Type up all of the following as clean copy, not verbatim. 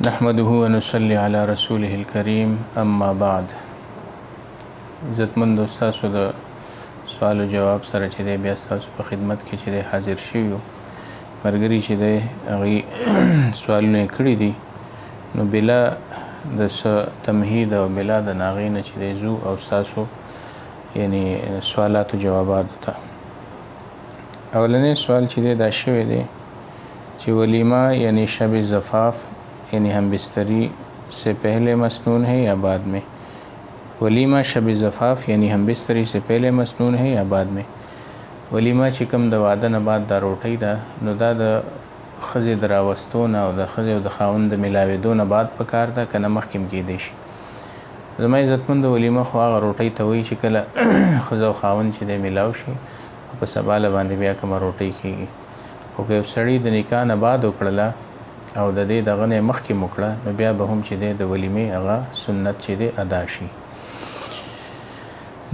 नहमदुहु व नुसल्ली अला रसूलिहिल करीम अम्मा बाद। इज़्ज़तमंद उस्तादो द सवाल व जवाब सरे چې دی بیا ستاسو په خدمت کې چې دی حاضر شوي یو ملګري چې دی هغوی سوالونه یې کړي دي، نو بلا د څه تمهید او بلا د هغې نه چې دی ځو او ستاسو یعنی سوالاتو جواباتو ته. اولنی سوال چې دی دا شوی دی چې ولیمہ یعنی شب زفاف یعنی हम बिस्तरी से पहले मसनून है या बाद में। वलीमा शब ज़फ़ाफ़ यानी हम बिस्तरी से पहले मसनून है या बाद में। वलीमा چې کوم د واده نه بعد دا روټۍ ده، نو دا د ښځې د راوستو نه او د ښځې او د خاوند د میلاوېدو نه بعد په کار ده که نه مخکې هم کیدی شي. زما عزتمندو ولیمه خو هغه روټۍ ته وایي چې کله ښځه او خاوند چې دی میلاو شي او په سباله باندې بیا کومه روټۍ کېږي. خو که یو سړي د نکاح نه بعد وکړله او د دې دغه نه مخکې وکړه، نو بیا به هم چې دی د ولیمې هغه سنت چې دی ادا شي.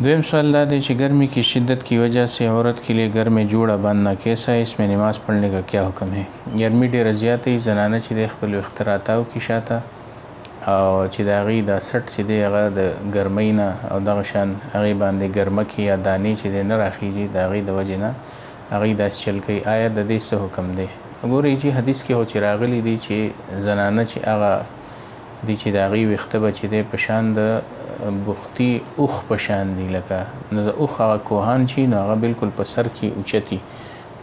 دویم سوال دا دی چې गर्मी की शिद्दत की वजह से औरत के लिए घर में जोड़ा बांधना कैसा है, इसमें नमाज़ पढ़ने का क्या हुक्म है। गर्मी ډېره زیاته وي، زنانه چې دی خپل ویښته راتاو کي شاته او چې د هغې دا سټ چې دی هغه د ګرمۍ نه او دغه شان هغې باندې ګرمکې یا دانې چې دی نه راخیږي، د هغې د وجې نه هغې داسې چل کوي. آیا د دې څه حکم دی؟ ګورئ چې حدیث کې هو چې راغلی دی چې زنانه چې هغه دی چې د هغې ویښته به چې دی په شان د بختي اوښ په شان دي، لکه نو د اوښ هغه کوهان چې نو هغه بالکل په سر کې اوچتي،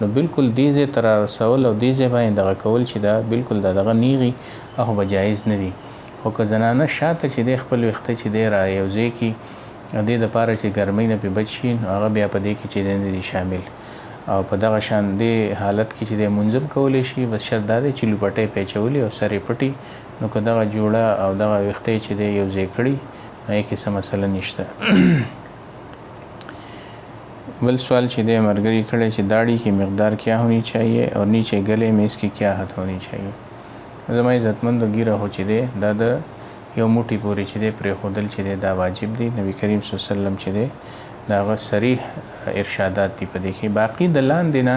نو بالکل دې ځای ته رارسول او دې ځای باندې دغه کول چې دا بالکل دغه نیغي هغه به جایز نه دي. خو که زنانه شاته چې دی خپل ویښته چې دی را یو ځای کي دې دپاره چې ګرمۍ نه پرې بچ شي، نو هغه بیا په دې کې چې دی نه دي شامل. او په دغه شان دې حالت کې چې د منځم کولی شي، بس شرط دا دی چې لوپټۍ پیچولی او سر یې پټي، نو که دغه جوړه او دغه ویښته چې دی یو ځای کړي نو یې کې څه مسله نشته. بل سوال چې دی ملګري کړی چې داڑھی کی مقدار کیا ہونی چاہیے اور نیچے گلے میں اس کی کیا حد ہونی چاہیے. زما عزتمندو ګیره خو چې دی دا د یو موټي پورې چې دی پرېښودل چې دی دا واجب دی. نبي کریم صلی الله علیه وسلم چې دی دا هغه صریح ارشادات دي په دې کې. باقي د لاندې نه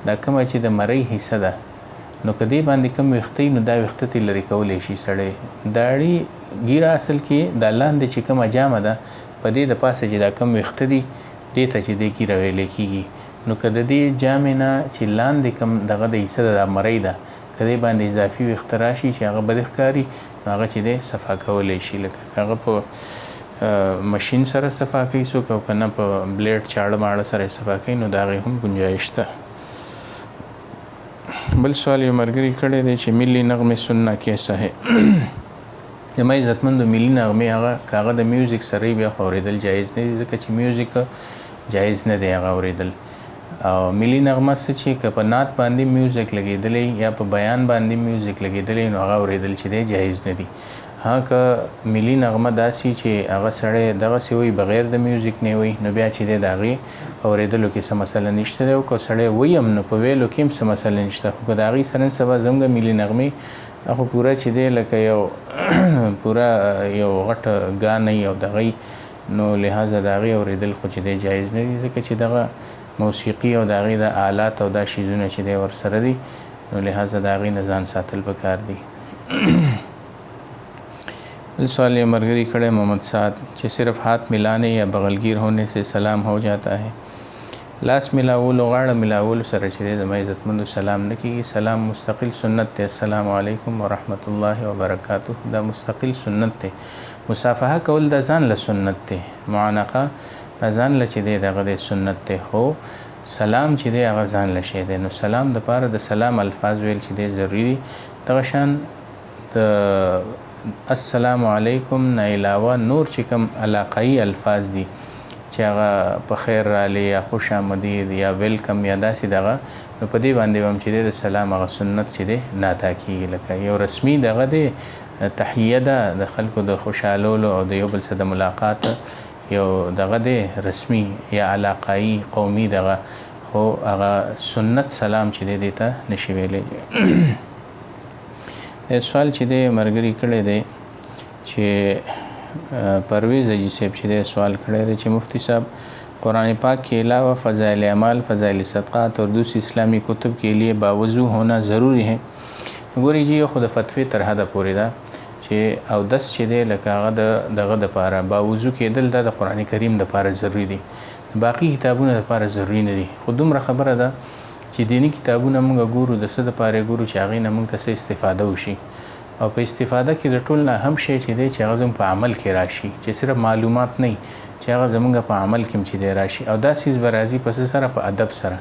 دا کومه چې د مرۍ حصه ده، نو که دې باندې کوم ویښته نو دا ویښته ترې لرې کولی شي سړی. داړي ګیره اصل کې دا لاندې چې کومه جامه ده په دې د پاسه چې دا کوم ویښته دي دې ته چې دې ګیره ویلی کېږي، نو که د دې جامې نه چې لاندې کوم دغه د حصه ده دا مرۍ ده، که دې باندې اضافي ویښته راشي چې هغه بد ښکاري، نو هغه چې دی صفا کولی شي. لکه هغه په ماشین سره صفا کوي څوک او که نه په بلیډ چاړه ماړه سره صفا کوي، نو د هغې هم گنجایش شته. بل سوال یو ملګري کړی دی چې ملی نغمه سننا کیسا ہے. زما عزتمندو ملي نغمې هغه که هغه د میوزیک سره بیا خو اورېدل جایز نه دي، ځکه چې میوزیک جایز نه دی هغه اورېدل. او ملي نغمه څه چې که په نعت باندې میوزیک لګېدلی یا په بیان باندې میوزیک لګېدلی، نو هغه اورېدل چې دی جایز نه دي. ها که ملي نغمه داسې چې هغه سړی دغسې وي بغیر د میوزیک نه وي، نو بیا چې دی د هغې اورېدلو کې څه مسله نشته دی. او که سړی وي هم نو په ویلو کې هم څه مسله نشته. خو که د هغې سره نن سبا زموږ ملي نغمې خو پوره چې دی لکه یو پوره یو غټه ګانۍ او دغی، نو لحاظه د هغې اورېدل خو چې دی جایز نه دي، ځکه چې دغه موسیقي او د هغې د آلات او دا شیزونه چې دی ورسره دي، نو لحاظه د هغې نه ځان ساتل پکار دي. सवाल ये मरगरी खड़े मोहम्मद साद कि सिर्फ हाथ मिलाने या बगलगीर होने से सलाम हो जाता है. लास मिलावल गाड़ मिलावल सर चले जमा इज़्ज़तमंदो सलाम न की. सलाम मुस्तकिल सुन्नत है. अस्सलामु अलैकुम व रहमतुल्लाहि व बरकातुहू दा मुस्तकिल सुन्नत है. मुसाफहा कौल दा ज़ान ल सुन्नत है. मुआनका दा ज़ान ल चे दे दगह दे सुन्नत है. हो सलाम चे दे आगा ज़ान ल शे दे. नो सलाम द पार द सलाम अल्फाज वेल चे दे ज़रूरी तगशान द السلام علیکم نه علاوه نور چې کوم علاقائی الفاظ دي چې هغه په خیر رالی یا خوش آمدید یا ویلکم یا داسې دغه، نو په دې باندې هم چې دی د سلام هغه سنت چې دی نه ادا کېږي. لکه یو رسمي دغه دی تحیه ده د خلکو د خوشحالولو او د یو بل سره د ملاقات یو دغه دی رسمي یا علاقائی قومي دغه، خو هغه سنت سلام چې دی دې ته نشي ویلی. سوال چې دی ملګري کړی دی چې پرویز اجي صاحب چې دی سوال کړی دی چې مفتی صاحب قرآن پاک کے علاوہ فضائل اعمال، فضائل صدقات اور دوسری اسلامی کتب کے لیے باوضو ہونا ضروری ہے. ګوري جی خو د فتوی تر حده پورې ده چې اودس چې دی لکه هغه دغه دپاره باوضو کېدل دا د قرآن کریم دپاره ضروري دي، د باقي کتابونو دپاره ضروري نه دي. خو دومره خبره ده چې دینی کتابونه موږ ګورو د څه دپاره ګورو چې هغې نه موږ ته څه استفاده وشي، او په استفاده کې د ټول نه هم شی چې دی چې هغه زموږ په عمل کې راشي، چې صرف معلومات نه چې هغه زمونږ په عمل کې چې دی راشي. او دا څیز به راځي په څه سره؟ په ادب سره،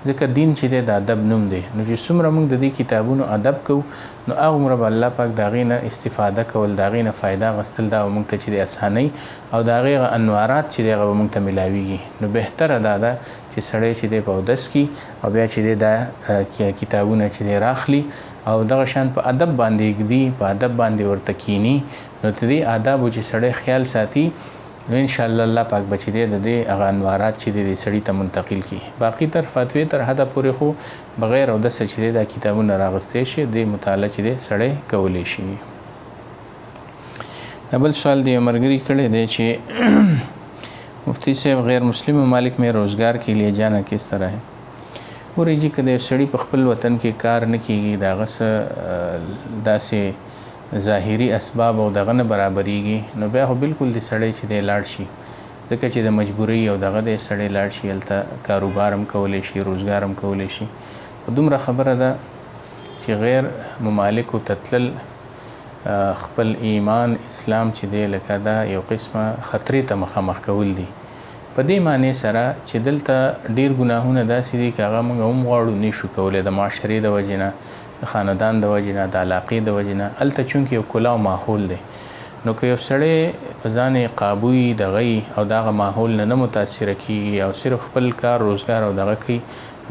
ځکه دین چې دی د ادب نوم دی. نو چې څومره موږ د دې کتابونو ادب کوو نو هغومره به الله پاک د هغې نه استفاده کول، د هغې نه فایده اخیستل دا به موږ ته چې دی اسانۍ او د هغې هغه انوارات چې دی هغه به موږ ته میلاویږي. نو بهتره دا ده چې سړی چې دی په اودس کې او بیا چې دی دا کتابونه چې دی راخلي او دغه شان په ادب باندې ږدي، په ادب باندې ورته کینی، نو د دې آدابو چې سړی خیال ساتي نو انشاءالله الله پاک به چې دی د دې هغه انوارات چې دی سړي ته منتقل کړي. باقي تر فتوی تر حده پورې خو بغیر اودسه چې دی دا کتابونه راغستی شي، د مطالعه چې دی سړی کولی شي. بل سوال دی ملګري کړی دی چې مفتی صاحب غیر مسلم ممالک میں روزگار کے لیے جانا کس طرح ہے؟ ګورئ جي که د سړي په خپل وطن کې کار نه کیږي، د هغه څه داسې ظاهري اسباب او دغه نه برابرېږي نو بیا خو بالکل د سړی چې دی لاړ شي، ځکه چې د مجبورۍ او دغه د سړی لاړ شي هلته کاروبار هم کولی شي، روزګار هم کولی شي. خو دومره خبره ده چې غیر ممالکو ته تلل خپل ایمان اسلام چې دی لکه دا یو قسمه خطرې ته مخامخ کول دي. په دې معنی سره چې دلته ډیر ګناهونه داسې دي چې هغه موږ هم غواړو نه شو کولی، د معاشرې د وجې نه، د خاندان د وجې نه، د علاقې د وجې نه. هلته چونکې یو کلاو ماحول دی، نو که یو سړی په ځان یې قابو دغه او د هغه ماحول نه متاثره کېږي او صرف خپل کار روزګار او دغه کوي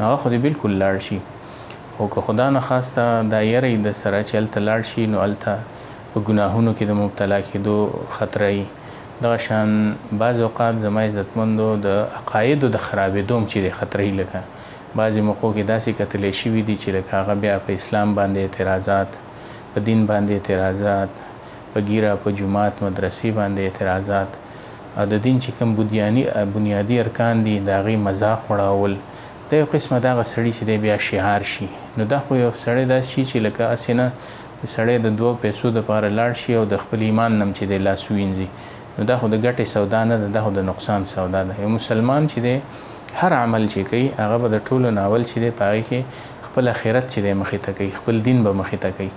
نو هغه خو دې بالکل لاړ شي. خو که خدا نخواسته دا یری د سره چې هلته لاړ شي نو هلته په ګناهونو کې د مبتلا کېدو خطره وي. دغه شان بعض اوقات زما عزتمندو د عقایدو د خرابېدو هم چې دی خطرې لکه بعضې موقعو کې داسې کتلی شوي دي چې لکه هغه بیا په اسلام باندې اعتراضات، په دین باندې اعتراضات، په ګیره په جومات مدرسې باندې اعتراضات او د دین چې کوم بنیادي ارکان دي د هغې مذاق وړاول، دا یو قسمه دغه سړي چې دی بیا شعار شي. نو دا خو یو سړی داسې شي چې لکه هسې نه سړی د 2 پیسو دپاره لاړ شي او د خپل ایمان نه چې دی لاس ووینځي، نو دا خو د ګټې سودا نه ده، دا خو د نقصان سودا ده. یو مسلمان چې دی هر عمل چې کوي هغه به د ټولو ناول چې دی په هغې کې خپل آخرت چې دی مخې ته کوي، خپل دین به مخې ته کوي.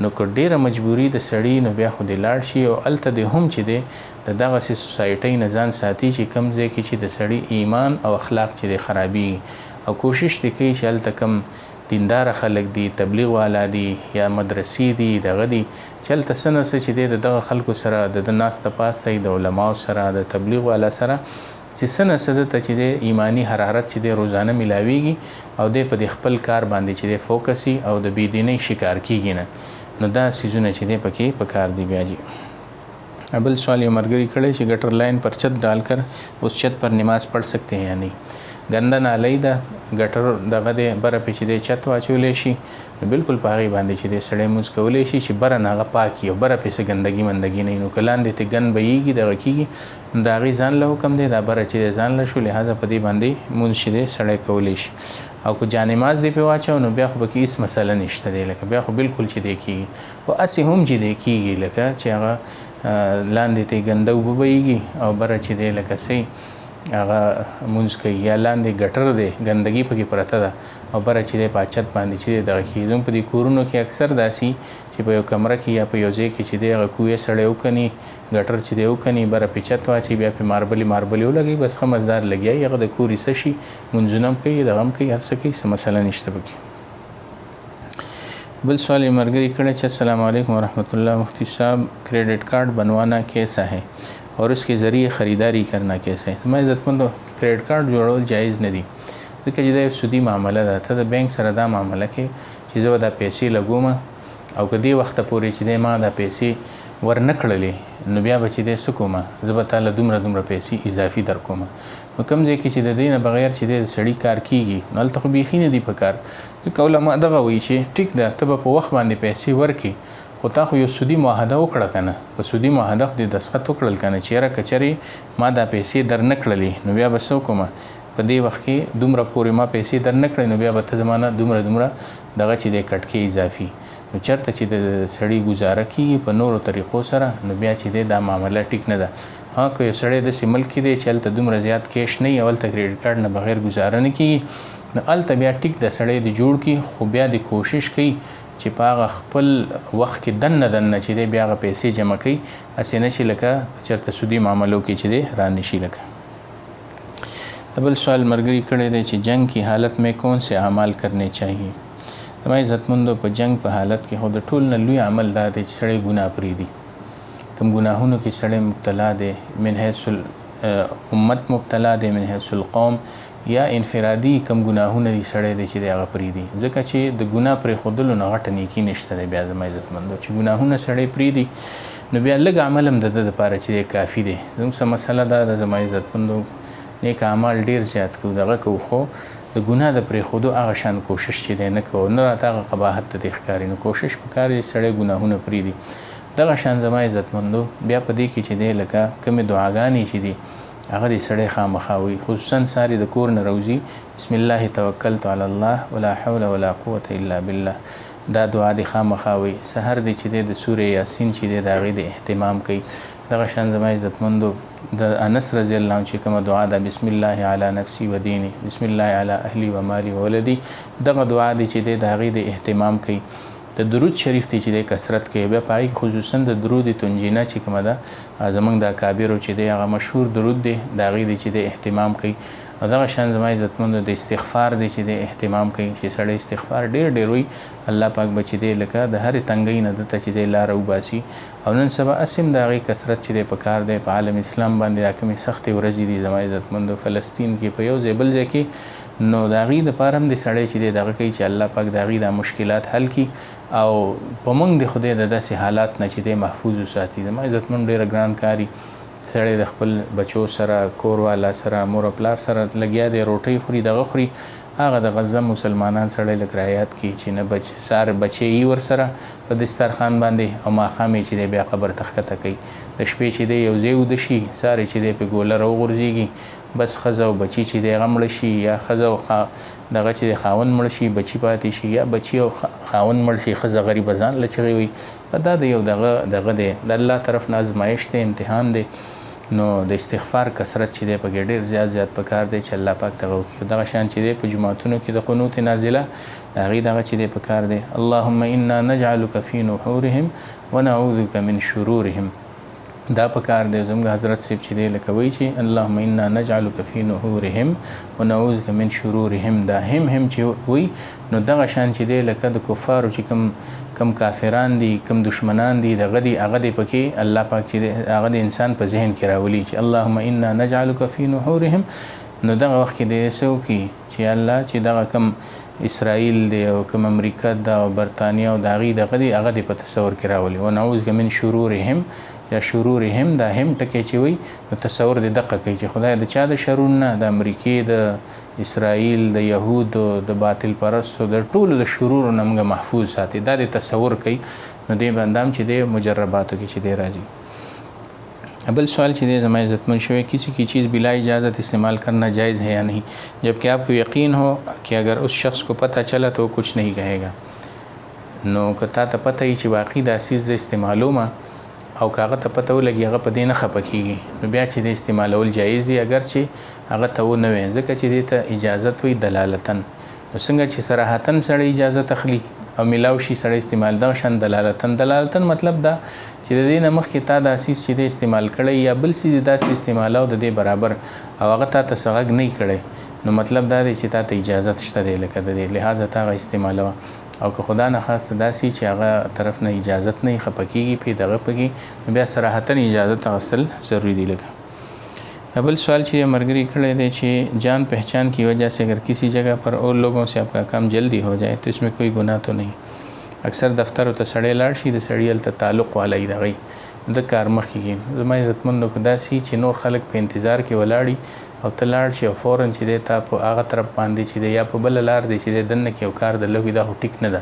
نو که ډېره مجبوري د سړي نو بیا خو دې لاړ شي او هلته دې هم چې دی د دغسې سوسایټۍ نه ځان ساتي چې کوم ځای کې چې د سړي ایمان او اخلاق چې دی خرابېږي، او کوشش دې کوي چې هلته کم دینداره خلک دي، تبلیغ والا دي یا مدرسې دي، دغه دي چې هلته څه نه څه چې دی د دغه خلکو سره د ناسته پاسته د علماو سره د تبلیغ والا سره چې څه نه څه دته چې دی ایمانی حرارت چې دی روزانه میلاویږي او دی په دې خپل کار باندې چې دی فوکس وي او د بېدینۍ شکار کیږي نه، نو دا څیزونه چې دی پکې پکار دی. بیا جي بل سوال یې ملګري کړی چې گٹر लाइन पर छत डालकर उस छत पर नमाज पढ़ सकते हैं या नहीं؟ ګنده نالۍ ده ګټر دغه دی بره پې چې دی چت واچولی شي نو بالکل په هغې باندې چې دی سړی مونځ کولی شي چې بره نه هغه پاک وي او بره پې څه ګندګي مندګي نه وي. نو که لاندې ته ګند بهیږي دغه کېږي نو د هغې ځان له حکم دی، دا بره چې دی ځان له شو، لهذا په دې باندې مونځ چې دی سړی کولی شي. او که جانماز دی پې واچو نو بیا خو به کې هېڅ مسله نشته دی، لکه بیا خو بالکل چې دی کېږي. خو هسې هم چې دی کېږي لکه چې هغه لاندې ته ګنده اوبه بهیږي او بره چې دی لکه څه هغه مونځ کوي، یا لاندې ګټر دی ګندګي پکې پرته ده او بره چې دی په چت باندې چې دی دغه کېږي. زموږ په دې کورونو کې اکثر داسې چې په یو کمره کې یا په یو ځای کې چې دی هغه کویه سړی وکني، ګټر چې دی وکني، بره پې چت واچي، بیا پې ماربلې ولګوي، بس ښه مزدار لګیایي، هغه د کور ایسه شي، مونځونه هم کوي، دغه هم کوي، هر څه کوي، څه مسله نشته پکې. بل سوال یې ملګري کړی چې السلام علیکم ورحمۃ اللہ، مفتی صاحب کریڈٹ کارڈ بنوانا کیسا ہے اور اس کے ذریعے خریداری کرنا کیسا ہے؟ زما عزتمندو کریډټ کارډ جوړول جایز نه دي، ځکه چې دا یو سودي معامله ده. ته د بینک سره دا معامله کې چې زه به دا پیسې لګوم او که دې وخته پورې چې دی ما دا پیسې ورنه کړلې نو بیا به چې دی څه کومه، زه به تاله دومره پیسې اضافي در کومه. نو کوم ځای کې چې د دې نه بغیر چې دی د سړي کار کېږي نو هلته خو بیخي نه دي په کار. ځکه علما دغه وایي چې ټیک ده ته به په وخت باندې پیسې ورکړي، خو تا خو یو سودي معاهده وکړه که نه، په سودي معاهده خو دې دستخط وکړل که نه چې یاره که چېرې ما دا پیسې در نه کړلې نو بیا به څه وکړمه، په دې وخت کې دومره پورې ما پیسې در نه کړې نو بیا به ته زمانه دومره دغه چې دی کټ کې اضافي نو چېرته چې د سړي ګزاره کېږي په نورو طریقو سره نو بیا چې دی دا معامله ټیک نه ده. ها که یو سړی داسې ملک کې دی چې هلته دومره زیات کیش نه وي او هلته کریډټ کارډ نه بغیر ګزاره نه کېږي نو هلته بیا ټیک د سړی د جوړ کړي خو بیا د کوشش کوي چې په هغه خپل وخت کې دننه چې دی بیا هغه پیسې جمع کوي هسې نه چې لکه چېرته سودي معاملو کې چې دی رانشي. لکه بل سوال مرګري کړی دی چې جنگ کی حالت میں کون سے اعمال کرنے چاہیے. زما عزتمندو په جنگ په حالت کې خو د ټول نه لوی عمل دا دی چې سړی ګناه پرېږدي. کوم ګناهونو کې سړی مبتلا دی من حیث امت مبتلا دی من حیث القوم یا انفرادي کم ګناهونه دي سړی دی چې دی هغه پرېږدي ځکه چې د ګناه پرېښودلو نه غټه نیکي نشته دی. بیا زما عزتمندو چې ګناهونه سړی پرېږدي نو بیا لږ عمل هم د ده دپاره چې دی کافي دی. زموږ څه مسله دا ده زما عزتمندو نیک اعمال ډېر زیات کوو دغه کوو خو د ګناه د پرېښودو هغه شان کوشش چې دی نه کوو نه راته هغه قباحت ته دی ښکاري نو کوشش پکار دی سړی ګناهونه پرېږدي. دغه شان زما عزتمندو بیا په دې کې چې دی لکه کومې دعاګانې چې دي هغه دې سړی خامخا وي خصوصا ساري د کور نه روځي بسم الله توکلت علی الله ولا حول ولا قوة الا بالله دا دعا دې خامخا وي. سحر دې چې دی د سورې یاسین چې دی د هغې د اهتمام کوي. دغه شان زما عزتمندو د انس رضی الله عنه چې کومه دعا ده بسم الله علی نفسی و دینی بسم الله علی اهلی و مالی و ولدی دغه دعا دې چې دی د هغې د اهتمام کوي. د درود شریف دی چې دی کثرت کوي بیا په هغې خصوصا د درود تنجینه چې کومه ده زموږ د اکابرو چې دی هغه مشهور درود دی د هغې دی چې دی اهتمام کوي. او دغه شان زما عزتمندو د استغفار دی چې دی اهتمام کوي چې سړی استغفار ډېر وي الله پاک به چې دی لکه د هرې تنګۍ نه دته چې دی لاره وباسي. او نن سبا اسم د هغې کثرت چې دی په کار دی په عالم اسلام باندې دا کومې سختې ورځې دي زما عزتمندو فلسطین کې په یو ځای بل ځای کې نو د هغې دپاره هم د سړی چې دی دغه کوي چې الله پاک د هغې دا مشکلات حل کړي او په موږ د خدای د داسې حالات نه چې دی محفوظ وساتي. زما عزتمند ډېره ګران کاري سړی د خپل بچو سره کور والا سره مور او پلار سره لګیا دی روټۍ خوري دغه خوري هغه د غزه مسلمانان سړی لږ رعایت کړي چې نه سار بچی یي ورسره په دسترخوان باندې او ماښام یې چې دی بیا قبر ته ښکته کوي د شپې چې دی یو ځای وده شي سار یې چې دی پې ګوله راوغورځېږي بس ښځه او بچي چې دی هغه مړه شي یا ښځه او دغه چې دی خاوند مړ شي بچي پاتې شي یا بچي او خاوند مړ شي ښځه غریبه ځان له چغې وي دا د یو دغه دی د الله طرف نه ازمایش دی امتحان دی. نو د استغفار کثرت چې دی پکې ډېر زیات پکار دی چې الله پاک دغه وکړي. دغه شان چې دی په جوماتونو کې د قنوت نازله د هغې دغه چې دی پکار دی اللهم انا نجعلک فی نحورهم ونعوذک من شرورهم دا پکار دی. زموږ حضرت صاحب چې دی لکه وایي چې اللهم انا نجعلک فی نحورهم ونعوذک من شرورهم دا هم چې وایي نو دغه شان چې دی لکه د کفارو چې کم کافران دي کم دشمنان دي دغه دي هغه دی پکې الله پاک چې دی هغه د انسان په ذهن کې راولي چې اللهم انا نجعلک فی نحورهم نو دغه وخت کې دی څه وکړي چې الله چې دغه کم اسرائیل دی او کم امریکا ده او برطانیه او د هغې دغه دی هغه دی په تصور کې راولي ونعوذک من شرورهم یا شرورهم دا هم ټکی چې وي نو تصور دی دقه کوي چې خدای د چا د شرور نه د امریکې د اسرائیل د یهودو د باطل پرستو د ټولو د شرورو نه موږ محفوظ ساتي دا د تصور کوي نو دی باندې هم چې دی مجرباتو کې چې دی راځي. بل سوال چې دی زما عزتمند شوی کسی کی چیز بلا اجازت استعمال کرنا جائز ہے یا نہیں جبکہ آپ کو یقین ہو کہ اگر اس شخص کو پتہ چلا تو کچھ نہیں کہے گا. نو که تا ته پته وي چې واقعي دا څیز زه استعمالومه او که هغه ته پته ولګي هغه په دې نه خفه کېږي نو بیا چې د استعمالول جایز دي اگر چې هغه ته ونه وي ځکه چې دې ته اجازت وي دلالتاً. نو څنګه چې صراحتاً سړی اجازه تخلي او میلاو شي سړی استعمال دا شان دلالتاً مطلب دا چې د دې نه مخکې تا دا څیز چې دی استعمال کړی یا بل څیز داسې استعماله او د دې برابر او هغه تا ته څه غږ نه کړی نو مطلب دا دی چې تا ته اجازت شته دی لکه د دې لحاظه تا هغه استعمالوه او که خدا نه خواست داسې چې هغه طرف نه اجازت نه خفه کېږي پې دغه پکې بیا صراحتاً اجازت اخیستل ضروری دی. لکه بل سوال چې مرګري کړی دی چې جان پہچان کی وجہ سے اگر کسی جگہ پر اور لوگوں سے آپ کا کام جلدی ہو جائے تو اس میں کوئی گناہ تو نہیں. اکثر دفتر ته سړی لاړ شي د سړي هلته تعلق والا وي دغه د کار مخکې کښېني زما عزتمندو که داسې چې نور خلک په انتظار کې ولاړي او ته لاړ شي او فوراً چې دی تا په هغه طرف باندې چې دی یا په بله لار دی چې دی دننه کې یو کار د لږ وي دا خو ټیک نه ده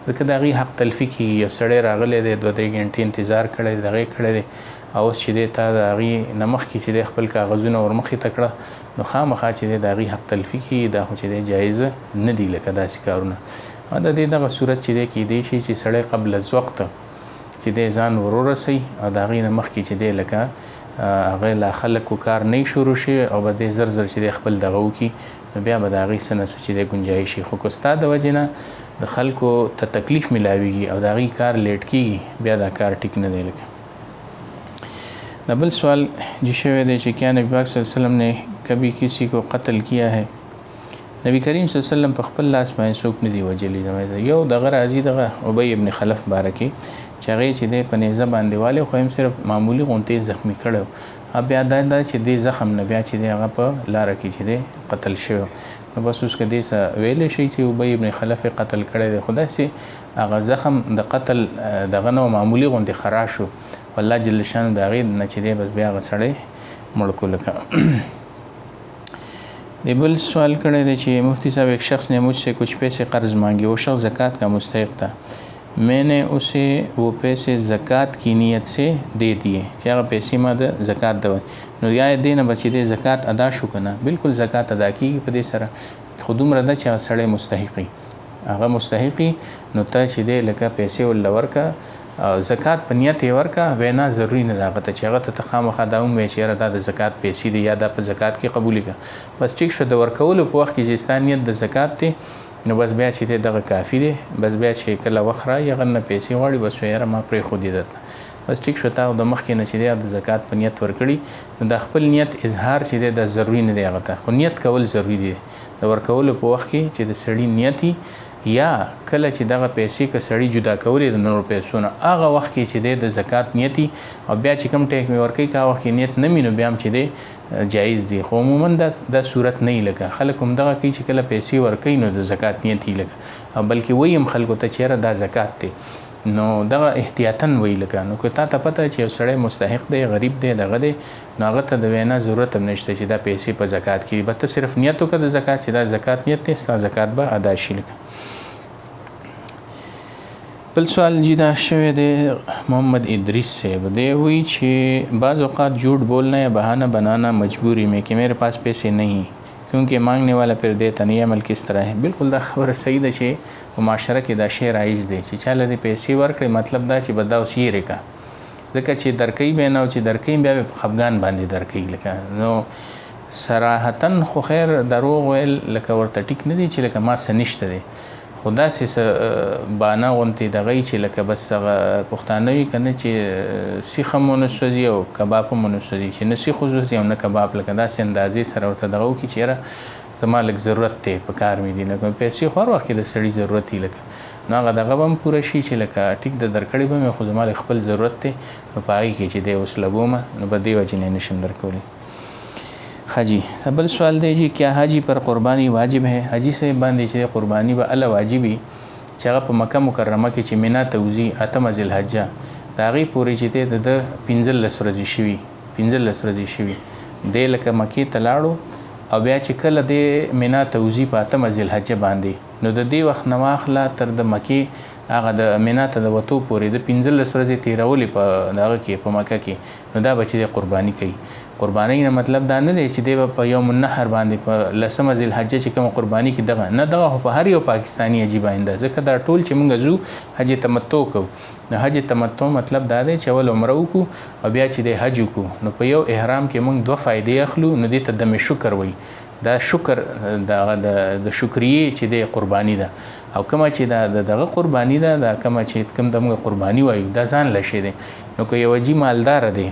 ځکه د هغې حق تلفي کېږي. یو سړی راغلی دی 2-3 ګنټې انتظار کړی دی، دغې کړی دی، او اوس چې دی تا د هغې نه مخکې چې دی خپل کاغذونه ورمخې ته کړه، نو خامخا چې دی د هغې حق تلفي کېږي. دا خو چې دی جایزه نه دي لکه داسې کارونه. د دې دغه صورت چې دی کیدی شي چې سړی قبل از وقت چې دی ځان ورورسوي او د هغې نه مخکې چې دی لکه هغه لا خلکو کار نه شروع شي او به دی زر زر چې دی خپل دغه وکړي، نو بیا به د هغې څه نه څه چې دی ګنجایش شي. خو که ستا د وجې نه د خلکو ته تکلیف میلاویږي او د هغې کار لیټ کېږي، بیا دا کار ټیک نه دی. لکه د بل سوال جو شوی دی چې کیا نبی پاک صلی الله علیه وسلم نے کبھی کسی کو قتل کیا ہے؟ نبی کریم صلی الله علیه وسلم په خپل لاس باندې څوک نه دی وجلی. یو دغه راځي دغه ابی ابن خلف بارکې چې هغې چې دی په نیزه باندې والی، خو هم صرف معمولي غونتې زخمی کړی، بیا دا چې دی زخم نه بیا چې دی هغه په لاره کې چې دی قتل شوی. نو بس اوس که دې څه ویلی شي چې ابی ابن خلف قتل کړی دی، خو داسې هغه زخم د قتل دغه نه معمولي غوندې خراش شو، والله جل شانو د هغې نه چې دی بس بیا هغه سړی مړ کړو. لکه ये बल सवाल करे थे कि मुफ्ती साहब एक शख्स ने मुझसे कुछ पैसे कर्ज़ मांगे, वो शख्स ज़कात का मुस्तहिक़ था, मैंने उसे वो पैसे ज़कात की नीयत से दे दिए, क्या पैसे मद ज़कात दवा नो या देना बची दे ज़कात अदा शु कना, बिल्कुल ज़कात अदा की पदे सरा खुदुम रदा चा सड़े मुस्तहिक़ी आगा मुस्तहिक़ी नो ता चिदे लका पैसे उल्लवर का ज़कात په نیت یې ورکه، وینا ضروري نه ده هغه ته چې هغه ته خامخا دا ووایې چې یاره دا د زکات پیسې دي یا دا په زکات کې قبولې کړه. بس ټیک شو، د ورکولو په وخت کې چې ستا نیت د زکات دی، نو بس بیا چې دی دغه کافي دی. بس بیا چې کله وخت رایي هغه نه پیسې غواړي، بس یاره ما پرېښودې درته، بس ټیک شو. تا د مخکې نه چې دی د زکات په نیت ورکړي، نو د خپل نیت اظهار چې دی دا ضروري نه دی هغه ته، خو نیت کول ضروري دی. د ورکولو په وخت کې چې د سړي نیت یا کله چې دغه پیسې که سړی جدا کولې د نورو پیسو نه، هغه وخت کې چې دی د زکات نیتي او بیا چې کوم ټیک مې ورکوي که هغه وخت کې نیت نه وي، نو بیا هم چې دی جایز دی. خو عموما دا صورت نه وي. لکه خلک هم دغه کوي چې کله پیسې ورکوي نو د زکات نیت وي، لکه بلکې وایي هم خلکو ته چې یاره دا زکات دی، نو دغه احتیاطاً وایي. لکه نو که تا ته پته چې یو سړی مستحق دی، غریب دی، دغه دی، نو هغه ته د وینا ضرورت هم نشته چې دا پیسې په زکات کې، به ته صرف نیت وکړه د زکات چې دا زکات نیت دی، ستا زکات به ادا شي. لکه بل سوال جی دا شوی دی محمد ادریس سے دے ہوئی چې بعض اوقات جھوٹ بولنا یا بہانہ بنانا مجبوری میں کہ میرے پاس پیسے نہیں کیونکہ مانگنے والا پھر دیتا نہیں، عمل کس طرح ہے؟ بالکل دا خبره صحیح ده چې په معاشره کې دا شی رایج دی چې چاله دې پیسې ورکړي، مطلب دا چې بد دا اوس یې رکا، ځکه چې درکوي به نه او چې درکوي بیا به په خفګان باندې درکوي. لکه نو صراحتاً خو خیر دروغ ویل لکه ورته ټیک نه دی چې لکه ما څه نشته دی، خو داسې بانه غوندې دغه چې لکه بس هغه پښتانه وي که نه چې سیخ هم ونه سوځي او کباب هم ونه سوځي، چې نه سیخ وسوځي او نه کباب، لکه داسې اندازې سره ورته دغه وکړي چې یاره زما لږ ضرورت دی په کار مې دي. لکه پیسې خو هر وخت کې د سړي ضرورت وي، لکه نو هغه دغه به هم پوره شي چې لکه ټیک د درکړې به مې، خو زما لږ خپل ضرورت دی، نو په هغې کې چې دی اوس لګومه، نو په دې وجې نه نشم درکولی. حاجی بل سوال دی چې کیا حاجی پر قربانی واجب ہے؟ حاجی سے باندې چې قربانی به الله واجبي چې هغه په مکه مکرمه کې چې مینا ته وځي 8 ذوالحجه د هغې پورې چې دی د 15 ورځې شوي 15 ورځې شوي دی، لکه مکې ته لاړو او بیا چې کله دی مینا ته وځي په 8 ذوالحجه باندې، نو د دې وخت نه واخله تر د مکې هغه د مینا ته د وتو پورې د 15 ورځې تېرولې په دغه کې په مکه کې، نو دا به چې دی قرباني کوي. قربانی نه مطلب دا نه دی چې دی په یوم النحر باندې په 10 ذوالحجه چې کوم قربانی کې دغه نه، دغه په هر یو پاکستانی عجیب آینده، ځکه دا ټول چې موږ ځو حج تمتع کوو، نو حج تمتع مطلب دا دی چې اول عمره وکړو او بیا چې دی حج وکړو، نو په یو احرام کې موږ 2 فایدې اخلو، نو دې ته دم شکر وایي. دا شکر د شکریې چې دی قربانی ده، او کومه چې دغه قربانی ده، دا کومه چې کوم د موږ قربانی وایو دا ځان لشي دی. نو که یو عجیب مالدار دی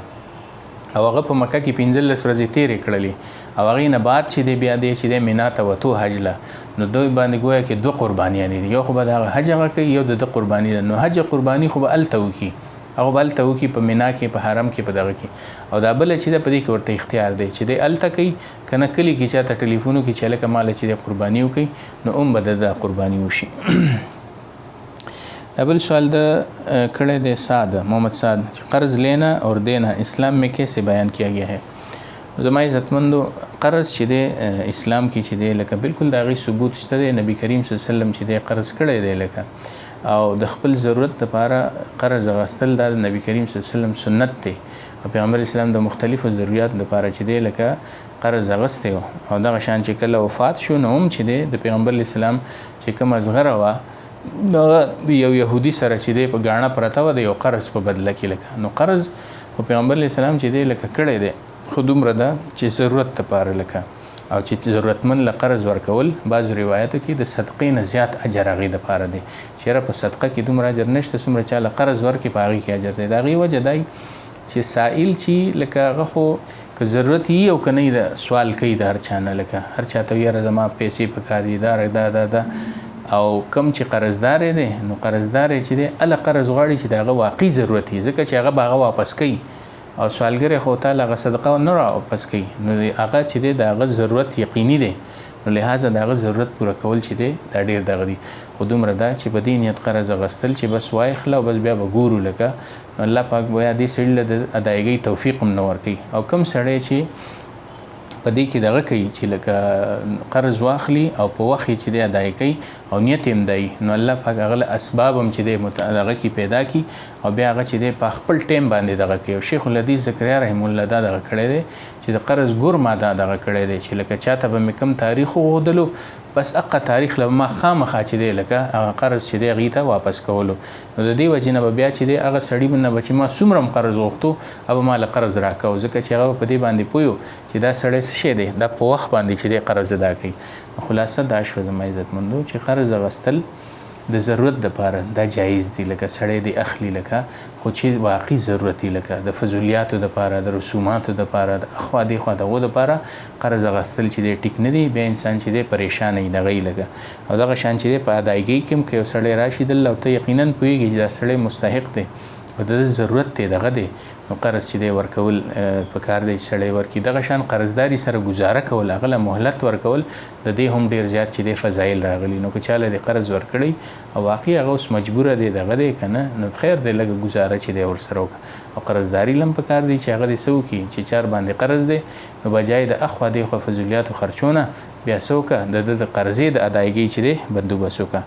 او هغه په مکه کې 15 ورځې تېرې کړلې او هغې نه بعد چې دی بیا دی چې دی مینا ته وتو حج له، نو دوی باندې گویا کې 2 قربانیانې دي، یو خو به د هغه حج هغه کوي، یو د قرباني ده. نو حج قرباني خو به هلته وکړي، هغه به هلته وکړي په مینا کې، په حرم کې، په دغه کې، او دا بله چې ده په دې کې ورته اختیار دی چې دی هلته کوي که نه کلي کې چاته ټلیفون وکړي چې هلکه ماله چې دی قرباني وکړي، نو هم به د قرباني وشي. ابل سوال دا کڑے دے سعد محمد سعد قرض لینا اور دینا اسلام میں کیسے بیان کیا گیا ہے؟ زمای عزتمندو قرض چې دی اسلام کې چې دی لکه بالکل د هغې ثبوت شته دی، نبی کریم صلی الله علیه وسلم چې دی قرض کړی دی، لکه او د خپل ضرورت لپاره قرض غستل د نبی کریم صلی الله علیه وسلم سنت دی او پیغمبر اسلام د مختلفو ضرورت لپاره چې دی لکه قرض غسته او دغه شان چې کله وفات شو نو هم چې دی د پیغمبر اسلام چې کوم ازغره وا د یو يهودي سره چې دی په غاڼه پرته و د یو قرض په بدله کې لکه نو قرض او پیغمبر اسلام چې دی لکه کړی دی خو دومره ده چې ضرورت لپاره لکه او چې ضرورتمن له قرض ورکول بعض روایتو کې د صدقې نه زیات اجر هغې دپاره دی چېرې په صدقه کې دومره اجر نشته څومره چا له قرض ورکړي په هغې کې اجر دی د هغې وجه دی چې سائل چې لکه هغه خو که ضرورت یي او که نه د سوال کوي د هر چا نه لکه هر چا ته یاره زما پیسې پکار دي دا او کم چې قرضدار دی نو قرضدار چې دی هله قرض غواړي چې د هغه واقعي ضرورت وي ځکه چې هغه به هغه واپس کوي او سوالګر خو تعالی هغه صدقه نه را واپس کوي نو هغه چې دی د هغه ضرورت یقیني دی نو لہذا د هغه ضرورت پوره کول چې دی دا ډېر دغه دي خو دومره دا چې په دې نیت قرض اخیستل چې بس وایخله او بس بیا به ګورو لکه نو الله پاک بیا دې سړي له د ادایګۍ توفیق هم نه ورکوي او کم سړی چې په دې کې دغه کوي چې لکه قرض واخلي او په وخت چې دی ادای کوي او نیت هم دی نو الله پاک هغه اسباب هم چې دی دغه کې پیدا کی او بیا هغه چې دی په خپل ټیم باندې دغه کوي او شیخ الحدیث زکریا رحم الله دا دغه کړی دی چې د قرض ګور ما دا دغه کړی دی چې لکه چاته به مې کم تاریخ وښودلو بس اقا تاریخ له ما خامخا چې دی لکه هغه قرض چې دی هغې ته واپس کولو نو د دې وجې نه به بیا چې دی هغه سړي نه به چې ما څومره هم قرض غوښتو هغه ما له قرض راکوو ځکه چې هغه په دې باندې پوه چې دا سړی څه شی دی دا په وخت باندې چې دی قرض ادا کوي خلاصه دا شوه زما عزتمندو چې قرض اخیستل د ضرورت دپاره دا جایز دی لکه سړی دی اخلي لکه خو چې واقعي ضرورت دی لکه د فضولیاتو دپاره د رسوماتو دپاره د اخوا دېخوا دغو دپاره قرض اخیستل چې دی ټیک نه دی بیا انسان چې دی پریشانه وي دغه لکه او دغه شان چې دی په ادایګۍ کې هم که یو سړی راشي دلته او ته یقینا پوهېږي چې دا سړی مستحق دی او د ضرورت دی دغه دی نو قرض چې دی ورکول پکار دی چې سړی ورکړي دغه شان قرضداري سره ګزاره کول هغه له مهلت ورکول د دې هم ډېر زیات چې دی فضایل راغلي نو که چا له دې قرض ورکړی او واقعي هغه اوس مجبوره دی دغه دی که نه نو خیر دی لږه ګزاره چې دی ورسره وکړه او قرضداري له هم پکار دی چې هغه دی څه وکړي چې چار باندې قرض دی نو بجای د اخوا دېخوا فضولیاتو خرچونه بیا څه وکړه د قرضې د ادایګۍ چې دی بندوبست وکړه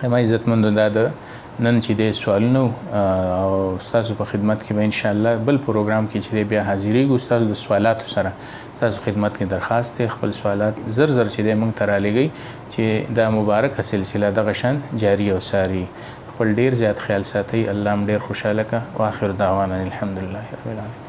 زما عزتمندو دا د نن چې د سوالونو او تاسو په خدمت کې به ان شاء الله بل پروګرام کې چې بیا حاضرېږو تاسو د سوالاتو سره تاسو خدمت کې درخواست دی خپل سوالات زر چې دی موږ ته رالیږئ چې دا مبارکه سلسله دغه شان جاری او ساری خپل ډیر زیات خیال ساتئ الله هم ډیر خوشاله که واخر دعوانا الحمدلله رب العالمین